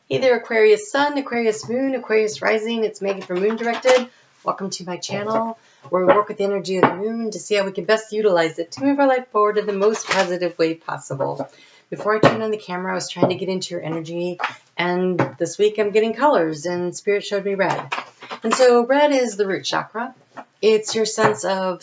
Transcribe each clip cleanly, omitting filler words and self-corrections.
Hey there, Aquarius Sun, Aquarius Moon, Aquarius Rising. It's Megan from Moon Directed. Welcome to my channel where we work with the energy of the moon to see how we can best utilize it to move our life forward in the most positive way possible. Before I turned on the camera, I was trying to get into your energy, and this week I'm getting colors, and Spirit showed me red. And so red is the root chakra. It's your sense of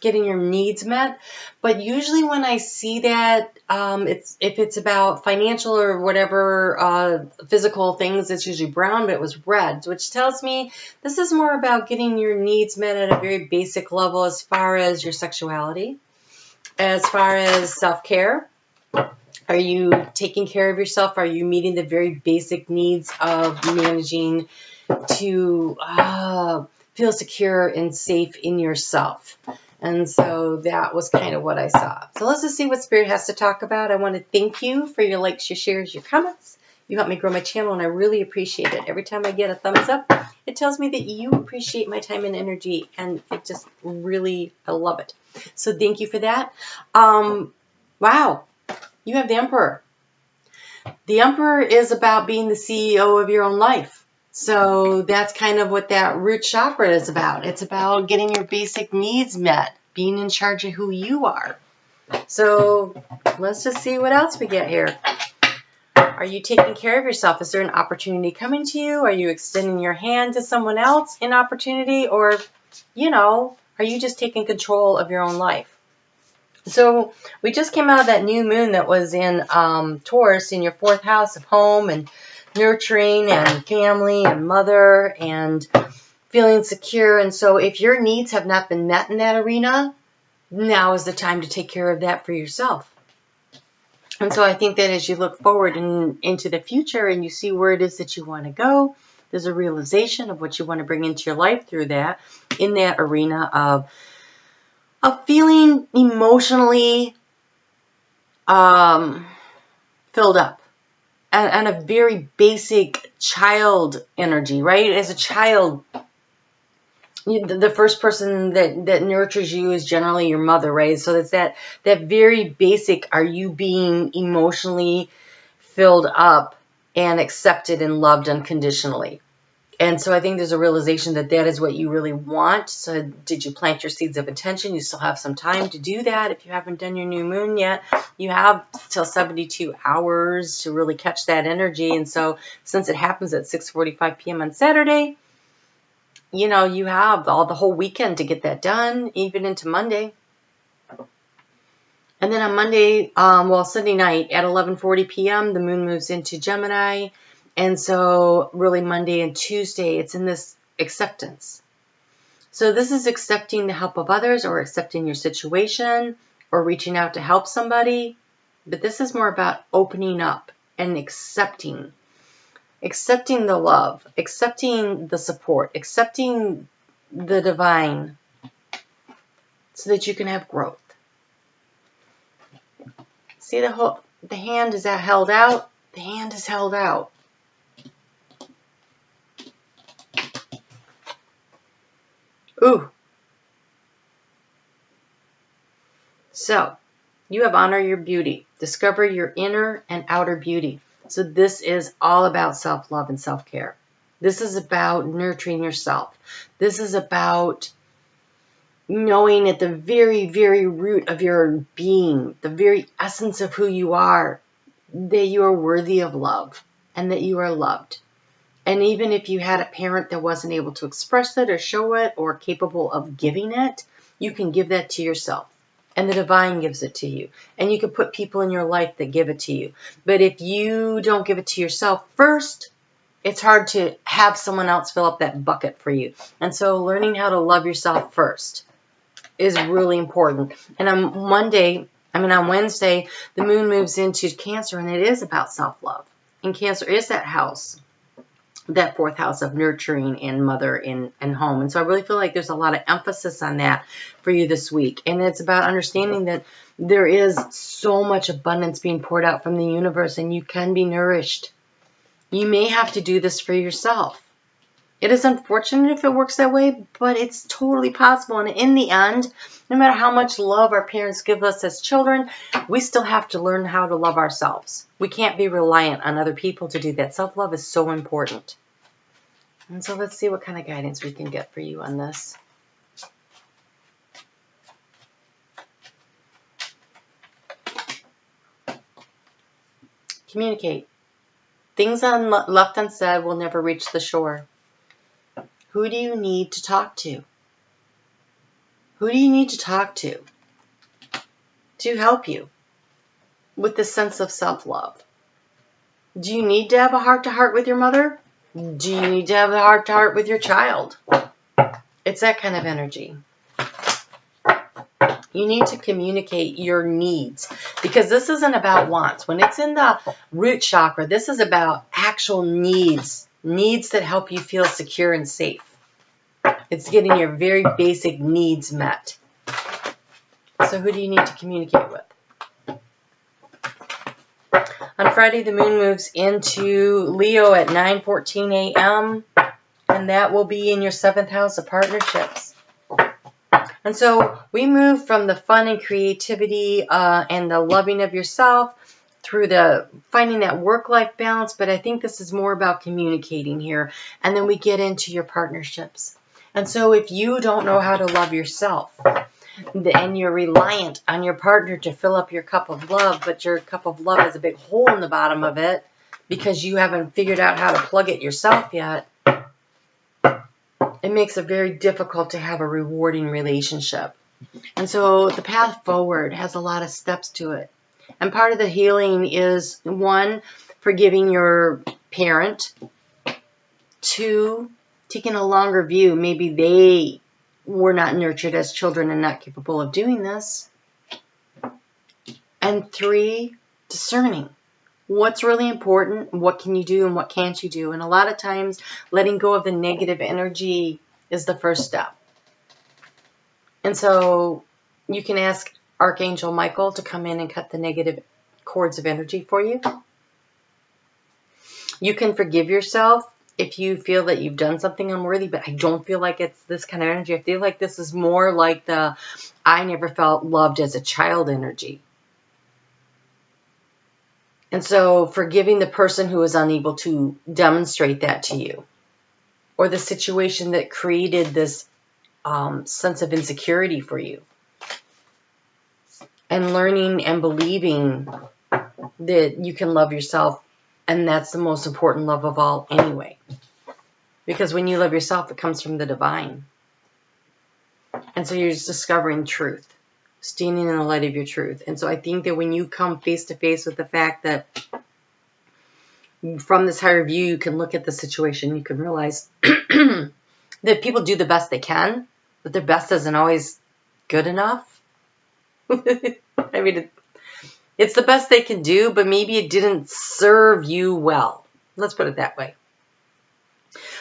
getting your needs met, but usually when I see that, if it's about financial or whatever physical things, it's usually brown, but it was red, which tells me this is more about getting your needs met at a very basic level as far as your sexuality, as far as self-care. Are you taking care of yourself? Are you meeting the very basic needs of managing to feel secure and safe in yourself? And so that was kind of what I saw. So let's just see what Spirit has to talk about. I want to thank you for your likes, your shares, your comments. You help me grow my channel, and I really appreciate it. Every time I get a thumbs up, it tells me that you appreciate my time and energy, and it just really, I love it. So thank you for that. Wow, you have the Emperor. The Emperor is about being the CEO of your own life. So that's kind of what that root chakra is about. It's about getting your basic needs met, being in charge of who you are. So let's just see what else we get here. Are you taking care of yourself? Is there an opportunity coming to you? Are you extending your hand to someone else in opportunity? Or, you know, are you just taking control of your own life? So we just came out of that new moon that was in Taurus, in your 4th house of home and nurturing and family and mother and feeling secure. And so if your needs have not been met in that arena, now is the time to take care of that for yourself. And so I think that as you look forward into the future and you see where it is that you want to go, there's a realization of what you want to bring into your life through that, in that arena of feeling emotionally filled up. And a very basic child energy, right? As a child, the first person that nurtures you is generally your mother, right? So it's that very basic, are you being emotionally filled up and accepted and loved unconditionally? And so I think there's a realization that that is what you really want. So did you plant your seeds of intention? You still have some time to do that. If you haven't done your new moon yet, you have till 72 hours to really catch that energy. And so since it happens at 6:45 p.m. on Saturday, you know, you have the whole weekend to get that done, even into Monday. And then on Monday, Sunday night at 11:40 p.m., the moon moves into Gemini. And so really Monday and Tuesday, it's in this acceptance. So this is accepting the help of others, or accepting your situation, or reaching out to help somebody. But this is more about opening up and accepting the love, accepting the support, accepting the divine, so that you can have growth. See the hand is held out. The hand is held out. Ooh. So, you have honor your beauty. Discover your inner and outer beauty. So this is all about self-love and self-care. This is about nurturing yourself. This is about knowing at the very, very root of your being, the very essence of who you are, that you are worthy of love and that you are loved. And even if you had a parent that wasn't able to express it or show it or capable of giving it, you can give that to yourself. And the divine gives it to you. And you can put people in your life that give it to you. But if you don't give it to yourself first, it's hard to have someone else fill up that bucket for you. And so learning how to love yourself first is really important. And on Wednesday, the moon moves into Cancer, and it is about self-love. And Cancer is that house, that 4th house of nurturing and mother and home. And so I really feel like there's a lot of emphasis on that for you this week. And it's about understanding that there is so much abundance being poured out from the universe, and you can be nourished. You may have to do this for yourself. It is unfortunate if it works that way, but it's totally possible. And in the end, no matter how much love our parents give us as children, we still have to learn how to love ourselves. We can't be reliant on other people to do that. Self-love is so important. And so let's see what kind of guidance we can get for you on this. Communicate. Things left unsaid will never reach the shore. Who do you need to talk to? Who do you need to talk to help you with this sense of self-love? Do you need to have a heart-to-heart with your mother? Do you need to have a heart-to-heart with your child? It's that kind of energy. You need to communicate your needs, because this isn't about wants. When it's in the root chakra, this is about actual needs that help you feel secure and safe. It's getting your very basic needs met. So who do you need to communicate with? On Friday, the moon moves into Leo at 9:14 a.m., and that will be in your 7th house of partnerships. And so we move from the fun and creativity and the loving of yourself through the finding that work-life balance, but I think this is more about communicating here. And then we get into your partnerships. And so if you don't know how to love yourself, and you're reliant on your partner to fill up your cup of love, but your cup of love has a big hole in the bottom of it because you haven't figured out how to plug it yourself yet, it makes it very difficult to have a rewarding relationship. And so the path forward has a lot of steps to it. And part of the healing is, 1, forgiving your parent. 2, taking a longer view. Maybe they were not nurtured as children and not capable of doing this. And 3, discerning. What's really important, what can you do, and what can't you do? And a lot of times, letting go of the negative energy is the first step. And so you can ask Archangel Michael to come in and cut the negative cords of energy for you. You can forgive yourself if you feel that you've done something unworthy, but I don't feel like it's this kind of energy. I feel like this is more like the I never felt loved as a child energy. And so forgiving the person who is unable to demonstrate that to you, or the situation that created this sense of insecurity for you, and learning and believing that you can love yourself, and that's the most important love of all anyway. Because when you love yourself, it comes from the divine. And so you're just discovering truth, standing in the light of your truth. And so I think that when you come face to face with the fact that from this higher view, you can look at the situation, you can realize that people do the best they can, but their best isn't always good enough. I mean, it's the best they can do, but maybe it didn't serve you well. Let's put it that way.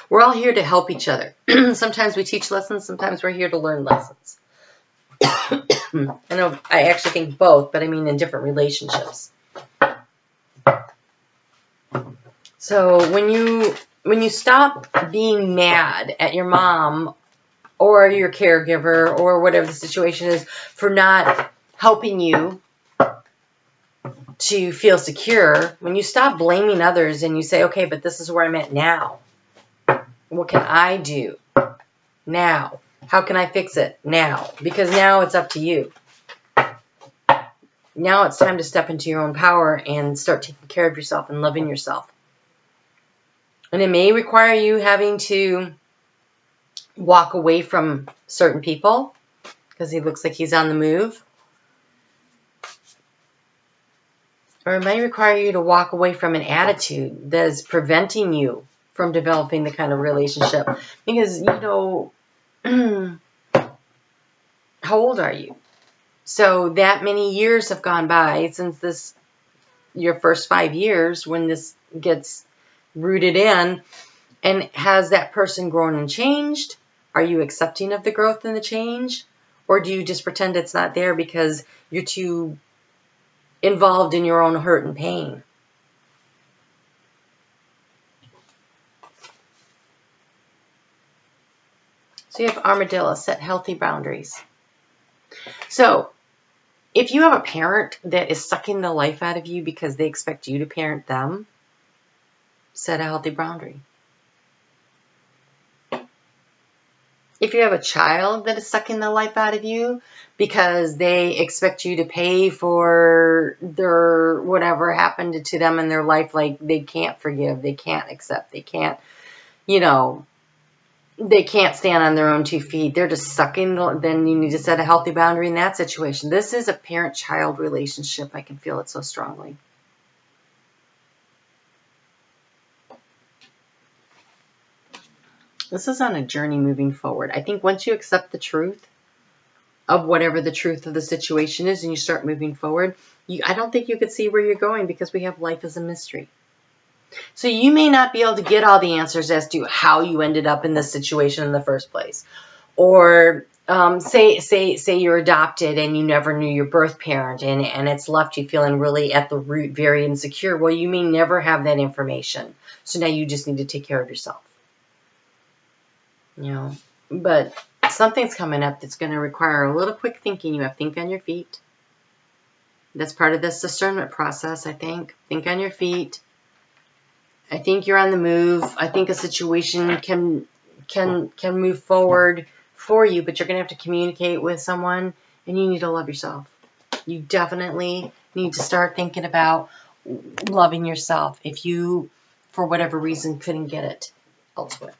We're all here to help each other. Sometimes we teach lessons, sometimes we're here to learn lessons. I know I actually think both, but I mean in different relationships. So when you stop being mad at your mom or your caregiver or whatever the situation is for not helping you to feel secure, when you stop blaming others and you say, okay, but this is where I'm at now. What can I do now? How can I fix it now? Because now it's up to you. Now it's time to step into your own power and start taking care of yourself and loving yourself. And it may require you having to walk away from certain people because he looks like he's on the move. Or it may require you to walk away from an attitude that is preventing you from developing the kind of relationship. Because, you know, how old are you? So that many years have gone by since your first 5 years when this gets rooted in. And has that person grown and changed? Are you accepting of the growth and the change? Or do you just pretend it's not there because you're too involved in your own hurt and pain? So you have armadillo, set healthy boundaries. So if you have a parent that is sucking the life out of you because they expect you to parent them, set a healthy boundary. If you have a child that is sucking the life out of you because they expect you to pay for their whatever happened to them in their life, like they can't forgive, they can't accept, they can't, they can't stand on their own 2 feet. They're just sucking. Then you need to set a healthy boundary in that situation. This is a parent-child relationship. I can feel it so strongly. This is on a journey moving forward. I think once you accept the truth of whatever the truth of the situation is and you start moving forward, I don't think you could see where you're going because we have life as a mystery. So you may not be able to get all the answers as to how you ended up in this situation in the first place. Or say you're adopted and you never knew your birth parent and it's left you feeling really at the root very insecure. Well, you may never have that information. So now you just need to take care of yourself. But something's coming up that's going to require a little quick thinking. You have to think on your feet. That's part of this discernment process, I think. Think on your feet. I think you're on the move. I think a situation can move forward for you, but you're going to have to communicate with someone, and you need to love yourself. You definitely need to start thinking about loving yourself if you, for whatever reason, couldn't get it elsewhere.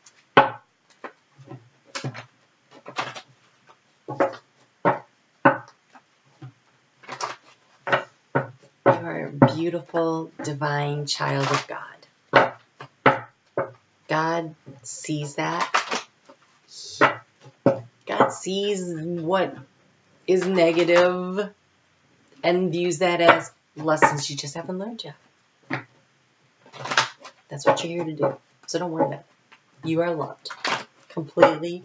You are a beautiful, divine child of God. God sees that. God sees what is negative and views that as lessons you just haven't learned yet. That's what you're here to do. So don't worry about it. You are loved. Completely,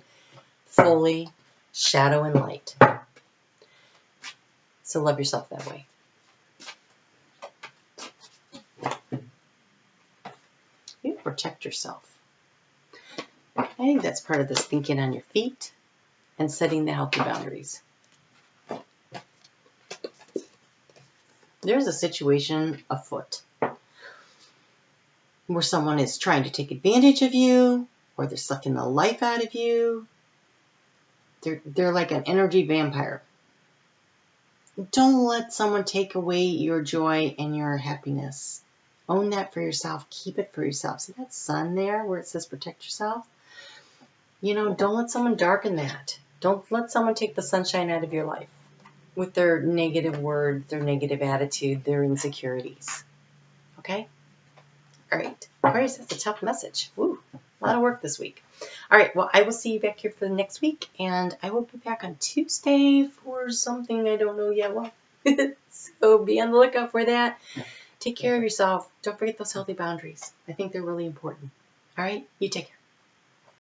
fully, shadow and light. So love yourself that way. You protect yourself. I think that's part of this thinking on your feet and setting the healthy boundaries. There's a situation afoot where someone is trying to take advantage of you, or they're sucking the life out of you. They're like an energy vampire. Don't let someone take away your joy and your happiness. Own that for yourself. Keep it for yourself. See that sun there where it says protect yourself? Don't let someone darken that. Don't let someone take the sunshine out of your life with their negative words, their negative attitude, their insecurities. Okay? All right. Aquarius, that's a tough message. Woo, a lot of work this week. All right. Well, I will see you back here for the next week, and I will be back on Tuesday for something I don't know yet what. So be on the lookout for that. Take care of yourself. Don't forget those healthy boundaries. I think they're really important. All right? You take care.